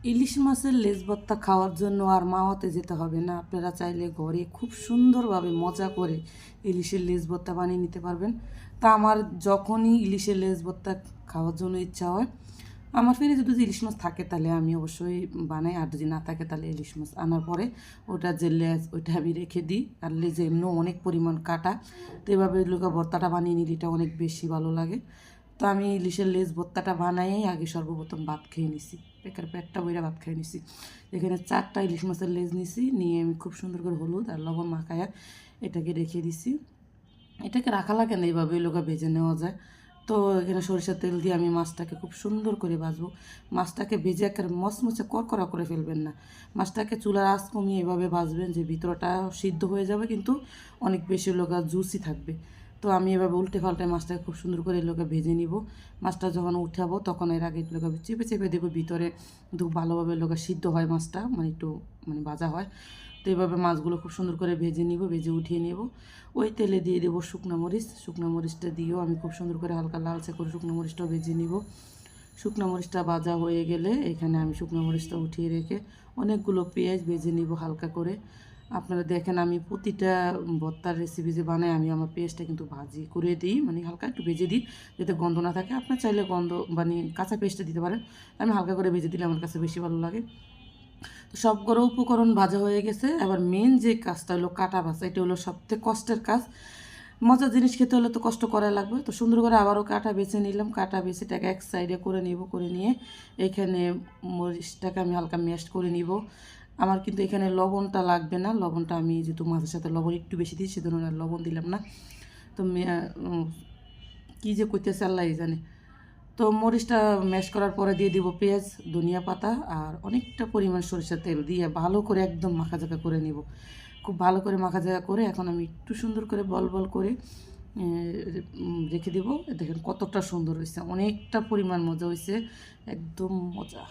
ইলিশ মাছের লেজ ভর্তা খাওয়ার জন্য আর মাওয়াতে যেতে হবে না। আপনারা চাইলে ঘরে খুব সুন্দরভাবে মজা করে ইলিশের লেজ ভর্তা বানিয়ে নিতে পারবেন। তা আমার যখনই ইলিশের লেজ ভর্তা খাওয়ার জন্য ইচ্ছা হয়, আমার ফ্রিজে যদি ইলিশ মাছ থাকে তাহলে আমি অবশ্যই বানাই, আর যদি না থাকে তাহলে ইলিশ মাছ আনার পরে ওটা যে লেজ ওইটা আমি রেখে দিই। আর লেজে এমনিও অনেক পরিমাণ কাটা, তো এভাবে লোকা ভর্তাটা বানিয়ে নিলে এটা অনেক বেশি ভালো লাগে। তো আমি ইলিশের লেজ ভর্তাটা বানাইই আগে সর্বপ্রথম ভাত খেয়ে নিছি, পেটটা বইরা ভাত খেয়ে নিছি। এখানে 4টা ইলিশ মাছের লেজ নিছি, নিয়ে আমি খুব সুন্দর করে হলুদ আর লবণ মাখায়া এটাকে রেখে দিছি। এটাকে রাখা লাগে না, এইভাবে লোকা ভেজে নেওয়া যায়। তো এখানে সরিষার তেল দিয়ে আমি মাছটাকে খুব সুন্দর করে ভাজবো। মাছটাকে ভেজে একেবারে মচমচে করকরা করে ফেলবেন না, মাছটাকে চুলার আঁচ কমিয়ে এভাবে ভাজবেন যে ভিতরটা সিদ্ধ হয়ে যাবে কিন্তু অনেক বেশি লোকা জুসি থাকবে। তো আমি এভাবে উল্টে পাল্টায় মাছটাকে খুব সুন্দর করে লোকে ভেজে নিব। মাছটা যখন উঠাবো তখন এর আগে লোকে চেপে চেপে দেবো ভিতরে, কিন্তু ভালোভাবে লোকে সিদ্ধ হয় মাছটা, মানে একটু মানে ভাজা হয়। তো এইভাবে মাছগুলো খুব সুন্দর করে ভেজে নিব, ভেজে উঠিয়ে নেব। ওই তেলে দিয়ে দেবো শুকনো মরিচ, শুকনো মরিচটা দিয়েও আমি খুব সুন্দর করে হালকা লালচে করে শুকনো মরিচটাও ভেজে নিব। শুকনো মরিচটা ভাজা হয়ে গেলে এখানে আমি শুকনো মরিচটা উঠিয়ে রেখে অনেকগুলো পেঁয়াজ ভেজে নিব হালকা করে। আপনারা দেখেন আমি প্রতিটা ভর্তার রেসিপি যে বানাই আমি আমার পেঁয়াজটা কিন্তু ভাজি করে দিই, মানে হালকা একটু ভেজে দিই যাতে গন্ধ না থাকে। আপনার চাইলে গন্ধ মানে কাঁচা পেঁয়াজটা দিতে পারেন, আমি হালকা করে ভেজে দিলে আমার কাছে বেশি ভালো লাগে। তো সবগুলো উপকরণ ভাজা হয়ে গেছে, এবার মেন যে কাজটা হলো কাটা বাছা, এটা হলো সবথেকে কষ্টের কাজ। মজার জিনিস খেতে হলে তো কষ্ট করা লাগবে। তো সুন্দর করে আবারও কাটা বেছে নিলাম, কাটা বেছে এটাকে এক সাইডে করে নিব, করে নিয়ে এখানে মরিচটাকে আমি হালকা ম্যাশ করে নিব। আমার কিন্তু এখানে লবণটা লাগবে না, লবণটা আমি যেহেতু মাছের সাথে লবণ একটু বেশি দিই সেজন্য আর লবণ দিলাম না। তো কী যে করতেছে আল্লাহ জানে। তো মরিচটা ম্যাশ করার পরে দিয়ে দিব পেঁয়াজ, ধনিয়া পাতা আর অনেকটা পরিমাণ সরিষার তেল দিয়ে ভালো করে একদম মাখাজাকা করে নিব। খুব ভালো করে মাখাজাকা করে এখন আমি একটু সুন্দর করে বল বল করে রেখে দিব। দেখেন কতটা সুন্দর হয়েছে, অনেকটা পরিমাণ মজা হয়েছে, একদম মজা।